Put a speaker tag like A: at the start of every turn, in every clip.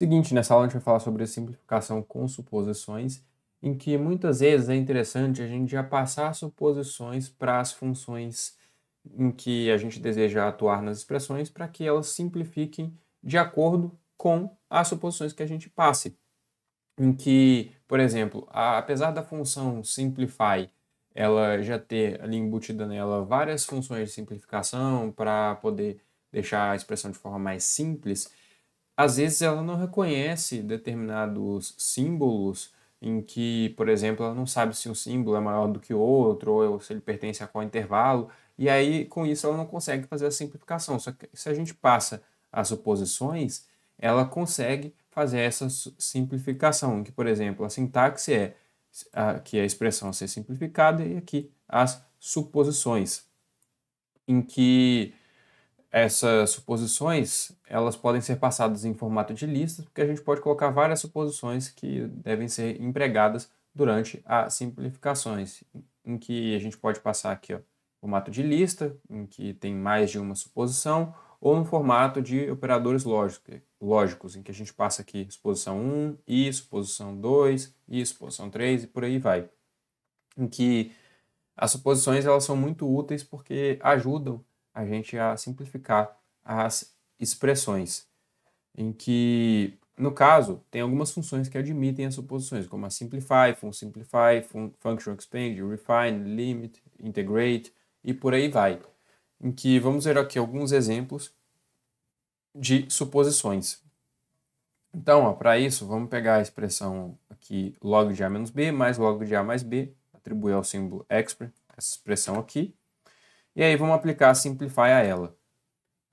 A: Seguinte, nessa aula a gente vai falar sobre a simplificação com suposições, em que muitas vezes é interessante a gente já passar suposições para as funções em que a gente deseja atuar nas expressões para que elas simplifiquem de acordo com as suposições que a gente passe. Em que, por exemplo, apesar da função simplify ela já ter ali embutida nela várias funções de simplificação para poder deixar a expressão de forma mais simples, às vezes ela não reconhece determinados símbolos em que, por exemplo, ela não sabe se um símbolo é maior do que o outro ou se ele pertence a qual intervalo, e aí com isso ela não consegue fazer a simplificação. Só que se a gente passa as suposições, ela consegue fazer essa simplificação, em que, por exemplo, a sintaxe é que é a expressão a ser simplificada e aqui as suposições, em que essas suposições, elas podem ser passadas em formato de listas, porque a gente pode colocar várias suposições que devem ser empregadas durante as simplificações, em que a gente pode passar aqui, ó, formato de lista, em que tem mais de uma suposição, ou no formato de operadores lógicos, em que a gente passa aqui suposição 1, e suposição 2, e suposição 3, e por aí vai. Em que as suposições elas são muito úteis porque ajudam a gente a simplificar as expressões, em que, no caso, tem algumas funções que admitem as suposições, como a simplify, function expand, refine, limit, integrate e por aí vai. Em que vamos ver aqui alguns exemplos de suposições. Então, para isso, vamos pegar a expressão aqui log de a menos b mais log de a mais b, atribuir ao símbolo expr essa expressão aqui, e aí vamos aplicar simplify a ela.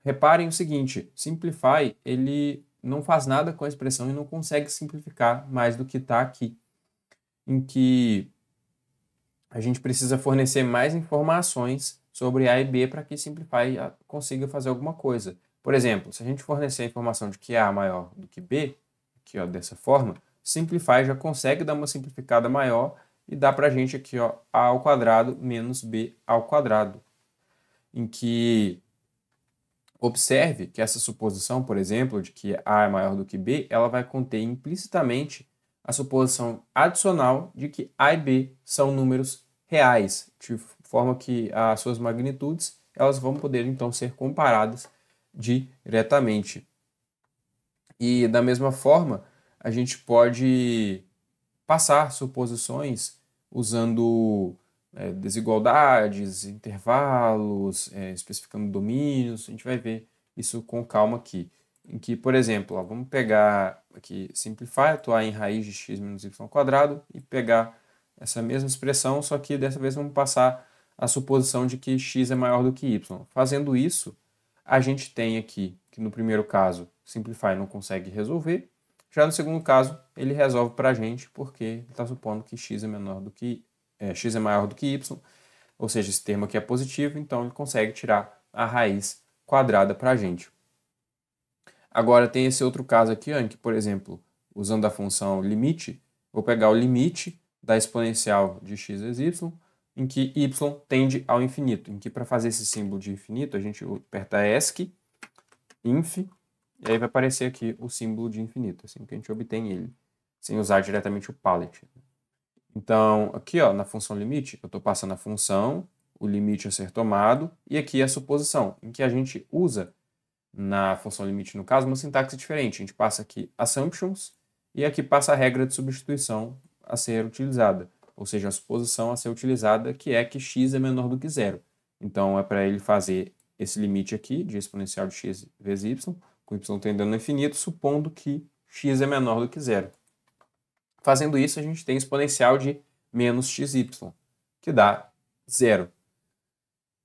A: Reparem o seguinte, simplify ele não faz nada com a expressão e não consegue simplificar mais do que está aqui, em que a gente precisa fornecer mais informações sobre A e B para que simplify consiga fazer alguma coisa. Por exemplo, se a gente fornecer a informação de que A é maior do que B, aqui ó, dessa forma, simplify já consegue dar uma simplificada maior e dá para a gente aqui ó, A ao quadrado menos B ao quadrado, em que observe que essa suposição, por exemplo, de que A é maior do que B, ela vai conter implicitamente a suposição adicional de que A e B são números reais, de forma que as suas magnitudes elas vão poder então ser comparadas diretamente. E da mesma forma, a gente pode passar suposições usando desigualdades, intervalos, especificando domínios. A gente vai ver isso com calma aqui. Em que, por exemplo, ó, vamos pegar aqui, simplify, atuar em raiz de x menos y quadrado e pegar essa mesma expressão, só que dessa vez vamos passar a suposição de que x é maior do que y. Fazendo isso, a gente tem aqui que no primeiro caso, simplify não consegue resolver. Já no segundo caso, ele resolve para a gente porque ele está supondo que x é menor do que x é maior do que y, ou seja, esse termo aqui é positivo, então ele consegue tirar a raiz quadrada para a gente. Agora tem esse outro caso aqui, em que, por exemplo, usando a função limite, vou pegar o limite da exponencial de x vezes y, em que y tende ao infinito, em que para fazer esse símbolo de infinito, a gente aperta ESC, inf, e aí vai aparecer aqui o símbolo de infinito, assim que a gente obtém ele, sem usar diretamente o palette. Então, aqui ó, na função limite, eu estou passando a função, o limite a ser tomado, e aqui a suposição, em que a gente usa, na função limite, no caso, uma sintaxe diferente. A gente passa aqui assumptions, e aqui passa a regra de substituição a ser utilizada, ou seja, a suposição a ser utilizada, que é que x é menor do que zero. Então, é para ele fazer esse limite aqui, de exponencial de x vezes y, com y tendendo ao infinito, supondo que x é menor do que zero. Fazendo isso, a gente tem exponencial de menos xy, que dá zero.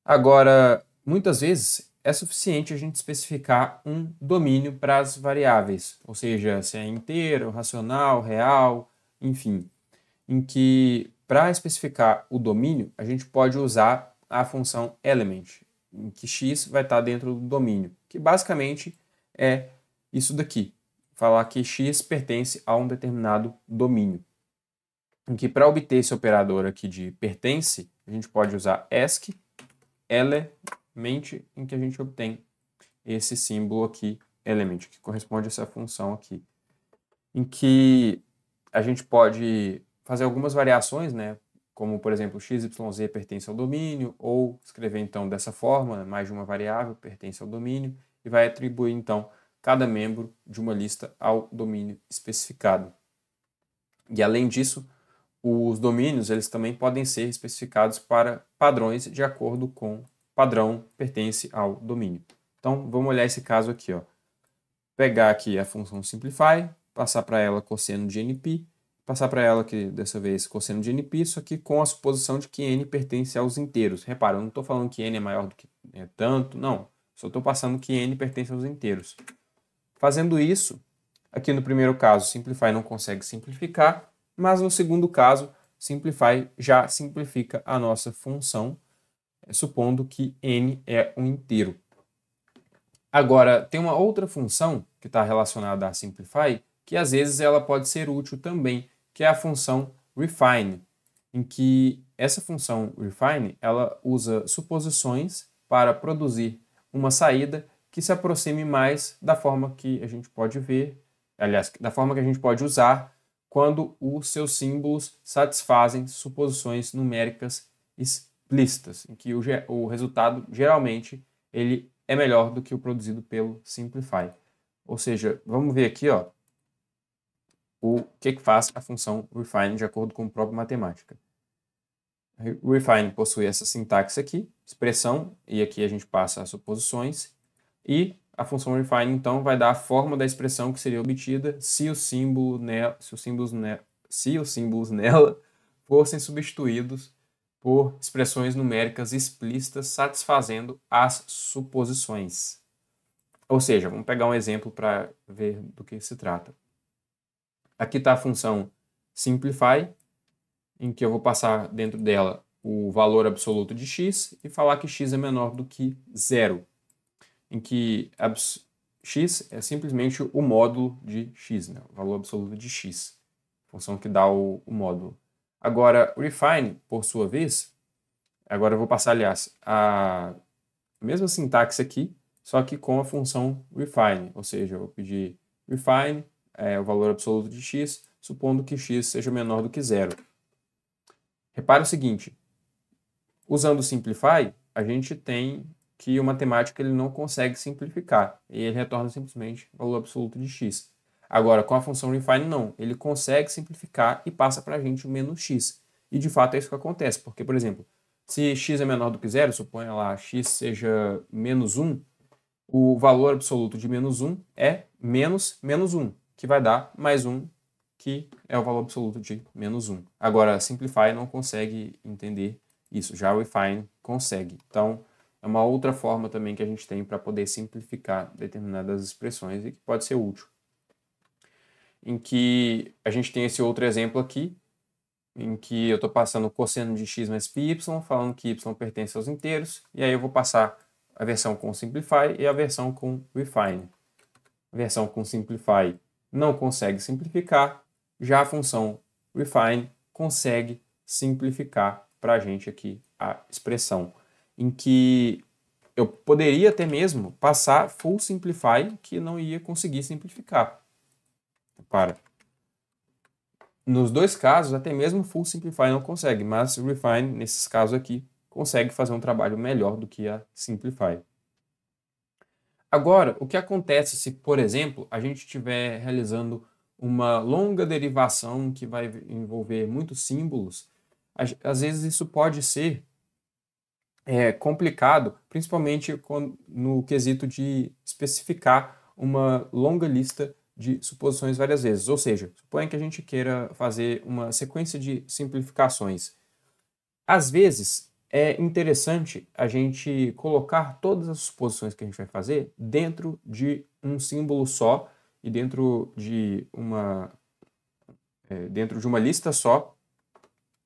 A: Agora, muitas vezes é suficiente a gente especificar um domínio para as variáveis, ou seja, se é inteiro, racional, real, enfim, em que para especificar o domínio, a gente pode usar a função element, em que x vai estar dentro do domínio, que basicamente é isso daqui, falar que x pertence a um determinado domínio. Em que para obter esse operador aqui de pertence, a gente pode usar ESC, element, em que a gente obtém esse símbolo aqui, element, que corresponde a essa função aqui. em que a gente pode fazer algumas variações, né? Como, por exemplo, x, y, z pertence ao domínio, ou escrever, então, dessa forma, mais de uma variável pertence ao domínio, e vai atribuir, então, cada membro de uma lista ao domínio especificado. E, além disso, os domínios eles também podem ser especificados para padrões de acordo com padrão pertence ao domínio. Então, vamos olhar esse caso aqui, ó. Pegar aqui a função simplify, passar para ela cosseno de np, passar para ela aqui, dessa vez, cosseno de np, isso aqui com a suposição de que n pertence aos inteiros. Repara, eu não estou falando que n é maior do que tanto, não. Só estou passando que n pertence aos inteiros. Fazendo isso, aqui no primeiro caso, simplify não consegue simplificar, mas no segundo caso, simplify já simplifica a nossa função, supondo que n é um inteiro. Agora, tem uma outra função que está relacionada a simplify, que às vezes ela pode ser útil também, que é a função refine, em que essa função refine ela usa suposições para produzir uma saída que se aproxime mais da forma que a gente pode ver, aliás, da forma que a gente pode usar quando os seus símbolos satisfazem suposições numéricas explícitas, em que o resultado geralmente ele é melhor do que o produzido pelo simplify. Ou seja, vamos ver aqui, ó, o que faz a função refine de acordo com o próprio matemática. O refine possui essa sintaxe aqui, expressão, e aqui a gente passa as suposições, e a função refine, então, vai dar a forma da expressão que seria obtida se os símbolos nela fossem substituídos por expressões numéricas explícitas satisfazendo as suposições. Ou seja, vamos pegar um exemplo para ver do que se trata. Aqui está a função simplify, em que eu vou passar dentro dela o valor absoluto de x e falar que x é menor do que zero, em que x é simplesmente o módulo de x, né? O valor absoluto de x, função que dá o módulo. Agora, o refine, por sua vez, agora eu vou passar, aliás, a mesma sintaxe aqui, só que com a função refine, ou seja, eu vou pedir refine, o valor absoluto de x, supondo que x seja menor do que zero. Repare o seguinte, usando o simplify, a gente tem que o matemático ele não consegue simplificar, e ele retorna simplesmente o valor absoluto de x. Agora, com a função refine, não. Ele consegue simplificar e passa para a gente o menos x. E, de fato, é isso que acontece. Porque, por exemplo, se x é menor do que zero, suponha lá x seja menos 1, o valor absoluto de menos 1 é menos 1, que vai dar mais 1, que é o valor absoluto de menos 1. Agora, simplify não consegue entender isso. Já o refine consegue. Então, é uma outra forma também que a gente tem para poder simplificar determinadas expressões e que pode ser útil. Em que a gente tem esse outro exemplo aqui, em que eu estou passando o cosseno de x mais πy, falando que y pertence aos inteiros, e aí eu vou passar a versão com simplify e a versão com refine. A versão com simplify não consegue simplificar, já a função refine consegue simplificar para a gente aqui a expressão, em que eu poderia até mesmo passar full simplify, que não ia conseguir simplificar. Nos dois casos, até mesmo full simplify não consegue, mas refine, nesses casos aqui, consegue fazer um trabalho melhor do que a simplify. Agora, o que acontece se, por exemplo, a gente estiver realizando uma longa derivação que vai envolver muitos símbolos? Às vezes isso pode ser complicado, principalmente no quesito de especificar uma longa lista de suposições várias vezes. Ou seja, suponha que a gente queira fazer uma sequência de simplificações. Às vezes, é interessante a gente colocar todas as suposições que a gente vai fazer dentro de um símbolo só e dentro de uma lista só,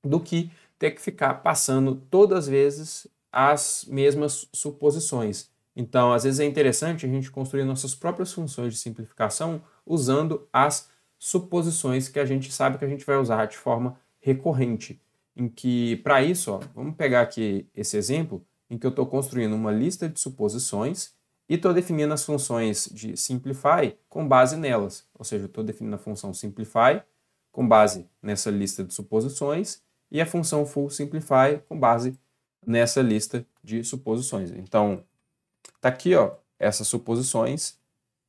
A: do que ter que ficar passando todas as vezes as mesmas suposições. Então, às vezes é interessante a gente construir nossas próprias funções de simplificação usando as suposições que a gente sabe que a gente vai usar de forma recorrente. Em que, para isso, vamos pegar aqui esse exemplo, em que eu estou construindo uma lista de suposições e estou definindo as funções de simplify com base nelas. Ou seja, eu estou definindo a função simplify com base nessa lista de suposições e a função full simplify com base nessa lista de suposições. Então, está aqui, ó, essas suposições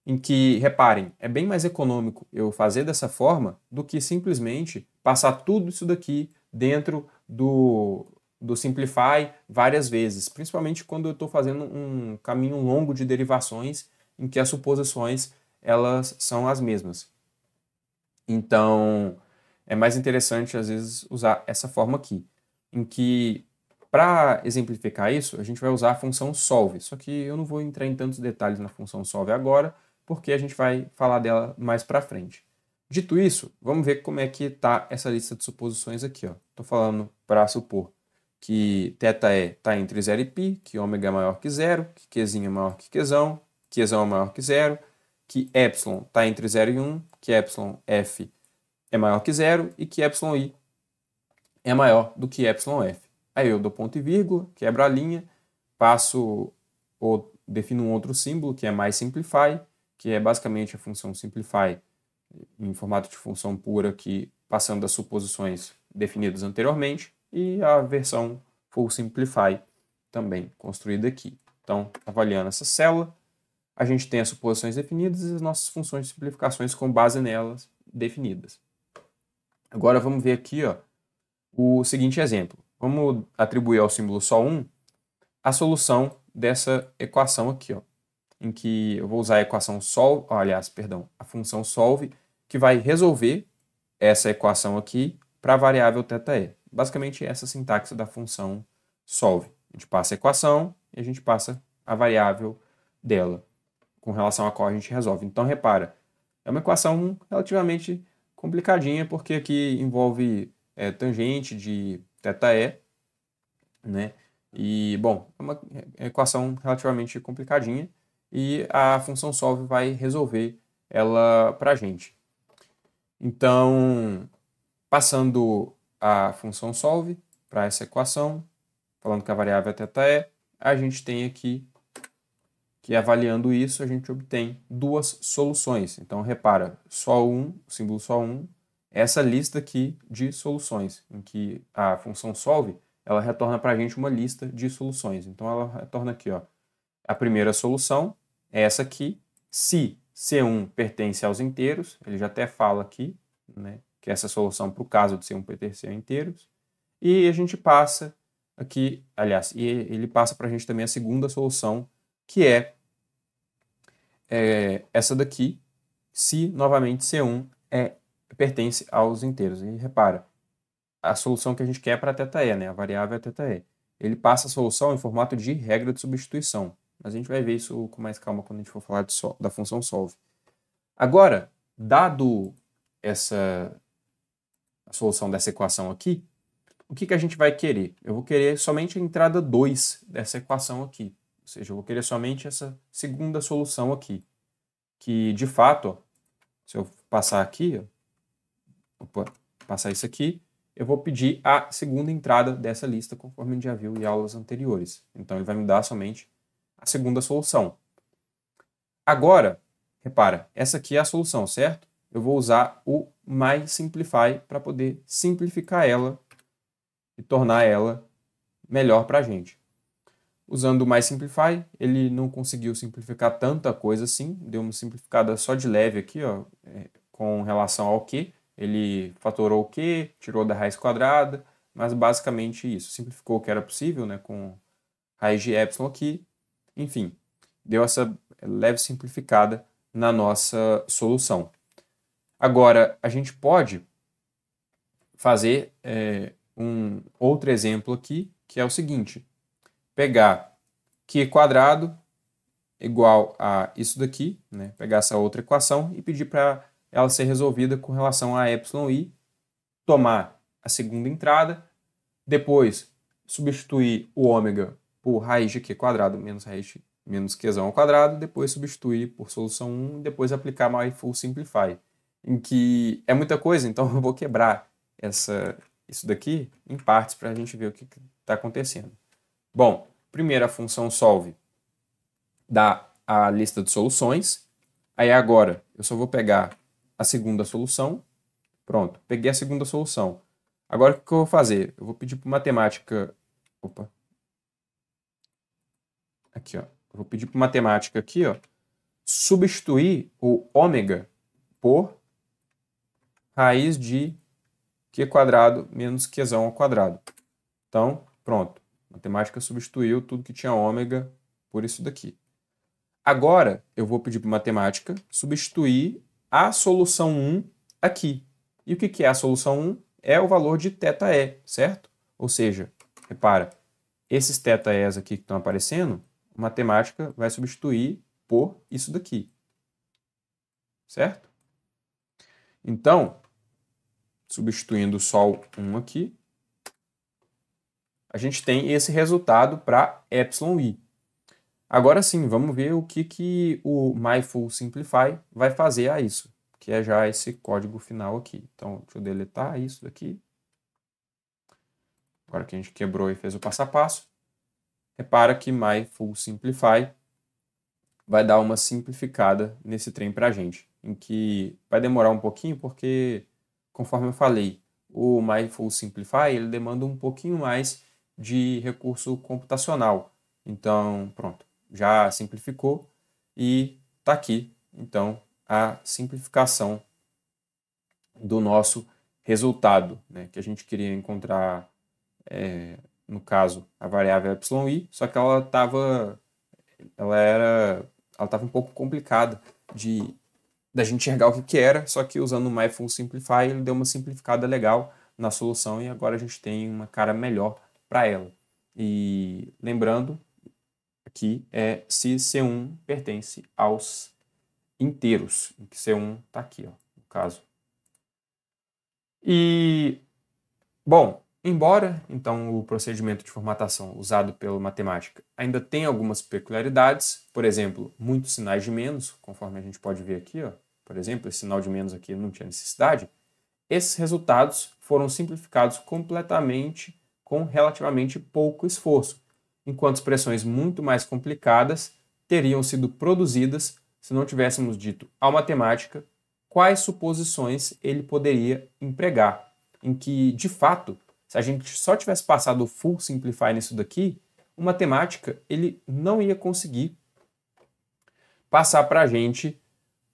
A: em que, reparem, é bem mais econômico eu fazer dessa forma do que simplesmente passar tudo isso daqui dentro do Simplify várias vezes, principalmente quando eu estou fazendo um caminho longo de derivações em que as suposições elas são as mesmas. Então, é mais interessante, às vezes, usar essa forma aqui, em que, para exemplificar isso, a gente vai usar a função solve, só que eu não vou entrar em tantos detalhes na função solve agora, porque a gente vai falar dela mais para frente. Dito isso, vamos ver como é que está essa lista de suposições aqui. Estou falando para supor que θe está entre 0 e π, que ômega é maior que 0, que Qzinho é maior que Qzão é maior que 0, que ε está entre 0 e 1, que εf é maior que 0 e que εi é maior do que εf. Aí eu dou ponto e vírgula, quebro a linha, passo ou defino um outro símbolo que é mais simplify, que é basicamente a função simplify em formato de função pura aqui, passando das suposições definidas anteriormente, e a versão full simplify também construída aqui. Então, avaliando essa célula, a gente tem as suposições definidas e as nossas funções de simplificações com base nelas definidas. Agora vamos ver aqui, ó, o seguinte exemplo. Vamos atribuir ao símbolo SOL1 a solução dessa equação aqui, ó, em que eu vou usar a equação solve, a função solve, que vai resolver essa equação aqui para a variável θe. Basicamente essa sintaxe da função solve. A gente passa a equação e a gente passa a variável dela, com relação a qual a gente resolve. Então repara, é uma equação relativamente complicadinha, porque aqui envolve tangente de θe, né? E, bom, é uma equação relativamente complicadinha e a função solve vai resolver ela para a gente. Então, passando a função solve para essa equação, falando que a variável é θe, a gente tem aqui que, avaliando isso, a gente obtém duas soluções. Então, repara, SOL1, o símbolo SOL1, é essa lista aqui de soluções, em que a função solve, ela retorna para a gente uma lista de soluções. Então, ela retorna aqui, ó, a primeira solução é essa aqui, se C1 pertence aos inteiros, ele já até fala aqui, né, que é essa solução para o caso de C1 pertencer a inteiros, e a gente passa aqui, aliás, e ele passa para a gente também a segunda solução, que é essa daqui, se novamente C1 pertence aos inteiros. E repara, a solução que a gente quer é para θe, né? A variável é θe. Ele passa a solução em formato de regra de substituição. Mas a gente vai ver isso com mais calma quando a gente for falar da função solve. Agora, dado a solução dessa equação aqui, o que a gente vai querer? Eu vou querer somente a entrada 2 dessa equação aqui. Ou seja, eu vou querer somente essa segunda solução aqui. Que, de fato, ó, se eu passar aqui, passar isso aqui, eu vou pedir a segunda entrada dessa lista, conforme a gente já viu em aulas anteriores. Então, ele vai me dar somente a segunda solução. Agora, repara, essa aqui é a solução, certo? Eu vou usar o mais simplify para poder simplificar ela e tornar ela melhor para a gente. Usando o mais simplify, ele não conseguiu simplificar tanta coisa assim, deu uma simplificada só de leve aqui, ó, com relação ao Q. Ele fatorou o Q, tirou da raiz quadrada, mas basicamente isso. Simplificou o que era possível, né, com raiz de epsilon aqui. Enfim, deu essa leve simplificada na nossa solução. Agora, a gente pode fazer um outro exemplo aqui, que é o seguinte. Pegar Q quadrado igual a isso daqui, né? Pegar essa outra equação e pedir para ela ser resolvida com relação a εi, tomar a segunda entrada, depois substituir o ômega por raiz de Q quadrado menos Qzão ao quadrado, depois substituir por solução 1 e depois aplicar my full simplify, em que é muita coisa, então eu vou quebrar isso daqui em partes para a gente ver o que está acontecendo. Bom, primeiro a função solve dá a lista de soluções. Aí agora eu só vou pegar a segunda solução. Pronto, peguei a segunda solução. Agora o que eu vou fazer? Eu vou pedir para matemática... Opa. Aqui, ó. Eu vou pedir para matemática aqui, ó, substituir o ômega por raiz de q² menos qzão ao quadrado. Então, pronto. A matemática substituiu tudo que tinha ômega por isso daqui. Agora, eu vou pedir para matemática substituir a solução 1 aqui. E o que é a solução 1? É o valor de θe, certo? Ou seja, repara, esses θe's aqui que estão aparecendo, a matemática vai substituir por isso daqui. Certo? Então, substituindo só o 1 aqui, a gente tem esse resultado para εi. Agora sim, vamos ver o que o myFullSimplify vai fazer a isso, que é já esse código final aqui. Então, deixa eu deletar isso daqui. Agora que a gente quebrou e fez o passo a passo, repara que myFullSimplify vai dar uma simplificada nesse trem para a gente, em que vai demorar um pouquinho porque, conforme eu falei, o myFullSimplify ele demanda um pouquinho mais de recurso computacional. Então, pronto, já simplificou e está aqui, então, a simplificação do nosso resultado, né, que a gente queria encontrar, no caso, a variável εi, só que ela estava um pouco complicada da gente enxergar o que era, só que usando o myFullSimplify ele deu uma simplificada legal na solução e agora a gente tem uma cara melhor para ela. E lembrando aqui se C1 pertence aos inteiros, em que C1 está aqui, ó, no caso. E, bom, embora então o procedimento de formatação usado pela matemática ainda tenha algumas peculiaridades, por exemplo, muitos sinais de menos, conforme a gente pode ver aqui, ó, por exemplo, esse sinal de menos aqui não tinha necessidade, esses resultados foram simplificados completamente com relativamente pouco esforço, enquanto expressões muito mais complicadas teriam sido produzidas se não tivéssemos dito ao matemática quais suposições ele poderia empregar, em que, de fato, se a gente só tivesse passado o FullSimplify nisso daqui, o matemática ele não ia conseguir passar para a gente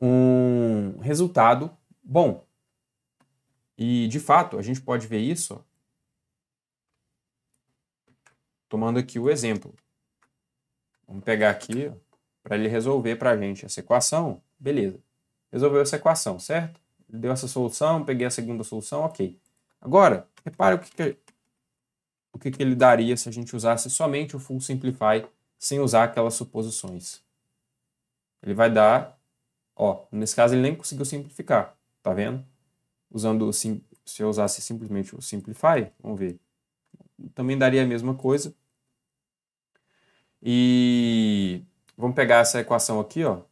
A: um resultado bom. E, de fato, a gente pode ver isso, ó, tomando aqui o exemplo. Vamos pegar aqui para ele resolver para a gente essa equação. Beleza. Resolveu essa equação, certo? Ele deu essa solução, peguei a segunda solução, ok. Agora, repare o que ele daria se a gente usasse somente o FullSimplify sem usar aquelas suposições. Ele vai dar, ó, nesse caso ele nem conseguiu simplificar, tá vendo? Usando, se eu usasse simplesmente o Simplify, vamos ver, também daria a mesma coisa. E vamos pegar essa equação aqui, ó,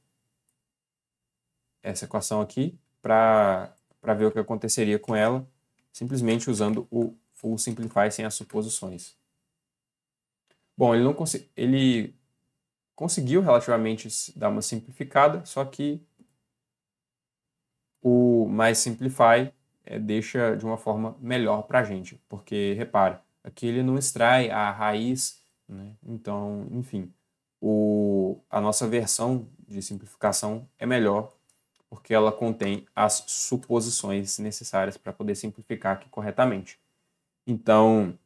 A: essa equação aqui, para ver o que aconteceria com ela, simplesmente usando o FullSimplify sem as suposições. Bom, ele conseguiu relativamente dar uma simplificada, só que o mySimplify deixa de uma forma melhor para a gente, porque, repara, aqui ele não extrai a raiz, né? Então, enfim, a nossa versão de simplificação é melhor, porque ela contém as suposições necessárias para poder simplificar aqui corretamente. Então,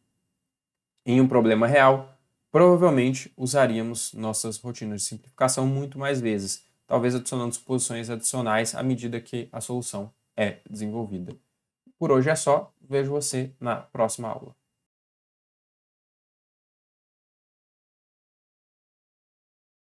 A: em um problema real, provavelmente usaríamos nossas rotinas de simplificação muito mais vezes, talvez adicionando suposições adicionais à medida que a solução é desenvolvida. Por hoje é só, vejo você na próxima aula.